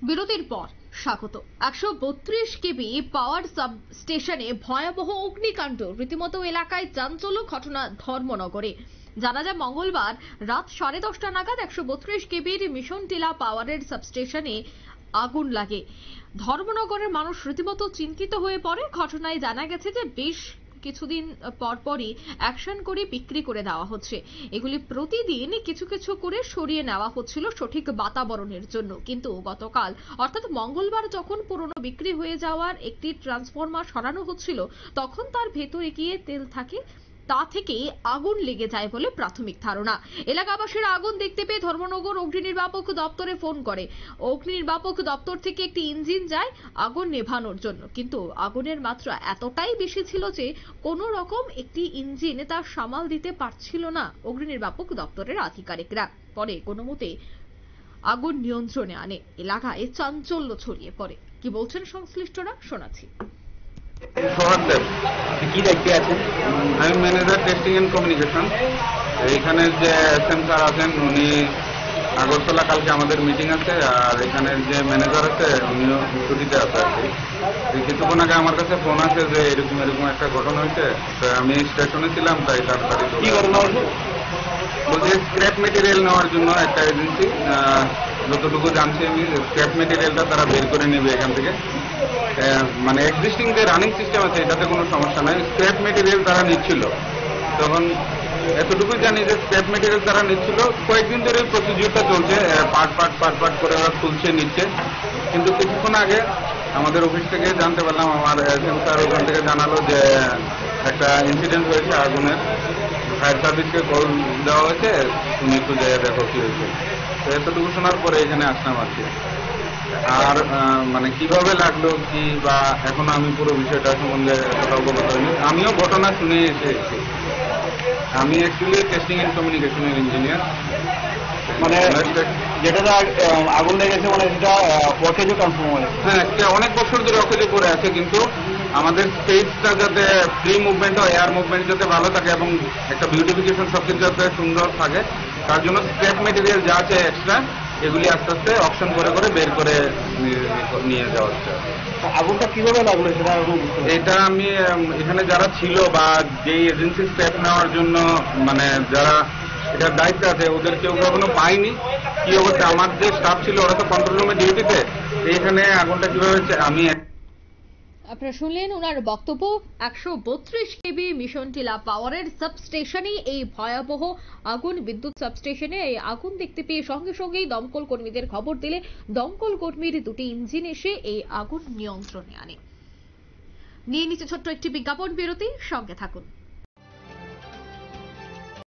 বিরতির পর স্বাগত। 132 কেবি পাওয়ার সাব স্টেশনে ভয়াবহ অগ্নিকাণ্ড, রীতিমতো এলাকায় চাঞ্চল্য, ঘটনা ধর্মনগরে। জানা যায় মঙ্গলবার রাত 10:30 নাগাদ 132 কেবির মিশন টিলা পাওয়ারের সাবস্টেশনে আগুন লাগে। ধর্মনগরের মানুষ রীতিমতো চিন্তিত হয়ে পড়ে। ঘটনায় জানা গেছে যে বেশ কিছুদিন পরপরই অ্যাকশন করে বিক্রি করে দেওয়া হচ্ছে। এগুলি প্রতিদিন কিছু কিছু করে সরিয়ে নেওয়া হচ্ছিল সঠিক বাতাবরণের জন্য। কিন্তু গতকাল অর্থাৎ মঙ্গলবার যখন পুরনো বিক্রি হয়ে যাওয়ার একটি ট্রান্সফরমার সরানো হচ্ছিল, তখন তার ভেতরে গিয়ে তেল থাকে, তা থেকেই আগুন লেগে যায় বলে প্রাথমিক ধারণা। এলাকাবাসীরা আগুন দেখতে পেয়ে ধর্মনগর অগ্নিনির্বাপক দপ্তরে ফোন করে। অগ্নিনির্বাপক দপ্তর থেকে একটি ইঞ্জিন যায় আগুন নেভানোর জন্য, কিন্তু আগুনের মাত্রা এতটাই বেশি ছিল যে কোনো রকম একটি ইঞ্জিন তা সামাল দিতে পারছিল না অগ্নিনির্বাপক দপ্তরের আধিকারিকরা। পরে কোনো মতে আগুন নিয়ন্ত্রণে আনে। এলাকায় চাঞ্চল্য ছড়িয়ে পড়ে। কি বলছেন সংশ্লিষ্টরা, শোনাচ্ছি। কি দেখতে আছেন? আমি ম্যানেজার টেস্টিং এন্ড কমিউনিকেশন। এখানে যে এসএম স্যার আছেন উনি আগরতলা, কালকে আমাদের মিটিং আছে, আর এখানে যে ম্যানেজার আছে উনিও ছুটিতে আছে আর কি। কিছুক্ষণ আগে আমার কাছে ফোন আছে যে এরকম এরকম একটা ঘটনা হয়েছে। তো আমি স্টেশনে ছিলাম, তাই তাড়াতাড়ি কি ঘটনা হয়েছে? বলছি স্ক্র্যাপ মেটেরিয়াল নেওয়ার জন্য একটা এজেন্সি, যতটুকু জানছি আমি, স্ক্র্যাপ মেটেরিয়ালটা তারা বের করে নেবে এখান থেকে। মানে এক্সিস্টিং যে রানিং সিস্টেম আছে এটাতে কোনো সমস্যা নাই, স্ক্র্যাপ মেটেরিয়াল তারা নিচ্ছিল। তখন এতটুকুই জানি যে স্ক্র্যাপ মেটেরিয়াল তারা নিচ্ছিল। কয়েকদিন ধরে প্রসিডিউরটা চলছে, পার্ট করে ওরা তুলছে নিচ্ছে। কিন্তু কিছুক্ষণ আগে আমাদের অফিস থেকে জানতে পারলাম, আমার এসএম স্যার ওখান থেকে জানালো যে একটা ইনসিডেন্ট হয়েছে আগুনের। ফায়ার সার্ভিসকে কল দেওয়া হয়েছে, তুমি একটু যেয়ে দেখো কি হয়েছে। তো এতটুকু শোনার পরে এখানে আসলাম আর কি। আর মানে কিভাবে লাগলো কি বা এখনো আমি পুরো বিষয়টা সম্বন্ধে অবগত হইনি। আমিও ঘটনা শুনে এসেছি। আমি অ্যাকচুয়ালি টেস্টিং এন্ড কমিউনিকেশনের ইঞ্জিনিয়ার। মানে যেটা আগুন লেগেছে মানে সেটা অকেজো ট্রান্সফরমার। হ্যাঁ, অনেক বছর ধরে অকেজো করে আছে, কিন্তু আমাদের স্পেসটা যাতে ফ্রি মুভমেন্ট হয়, এয়ার মুভমেন্ট যাতে ভালো থাকে এবং একটা বিউটিফিকেশন সবকিছু যাতে সুন্দর থাকে, তার জন্য স্ক্র্যাপ মেটেরিয়াল যা আছে এক্সট্রা এগুলি আস্তে আস্তে অপশন করে করে বের করে নিয়ে যাওয়া হচ্ছে। আগুনটা কিভাবে লাগলো সেটা এটা আমি এখানে যারা ছিল বা যে এজেন্সি স্টেপ নেওয়ার জন্য মানে যারা এটার দায়িত্ব আছে ওদের কেউ কখনো পাইনি। কি অবস্থা, আমার যে স্টাফ ছিল ওরা তো কন্ট্রোল রুমে ডিউটিতে, এখানে আগুনটা কিভাবে হচ্ছে আমি। আপনারা শুনলেন ওনার বক্তব্য। 132 কেবি মিশন টিলা পাওয়ারের সাবস্টেশনে এই ভয়াবহ আগুন। বিদ্যুৎ সাবস্টেশনে এই আগুন দেখতে পেয়ে সঙ্গে সঙ্গেই দমকল কর্মীদের খবর দিলে দমকল কর্মীর দুটি ইঞ্জিন এসে এই আগুন নিয়ন্ত্রণে আনে। নিয়ে নিচে ছোট্ট একটি বিজ্ঞাপন বিরতি, সঙ্গে থাকুন।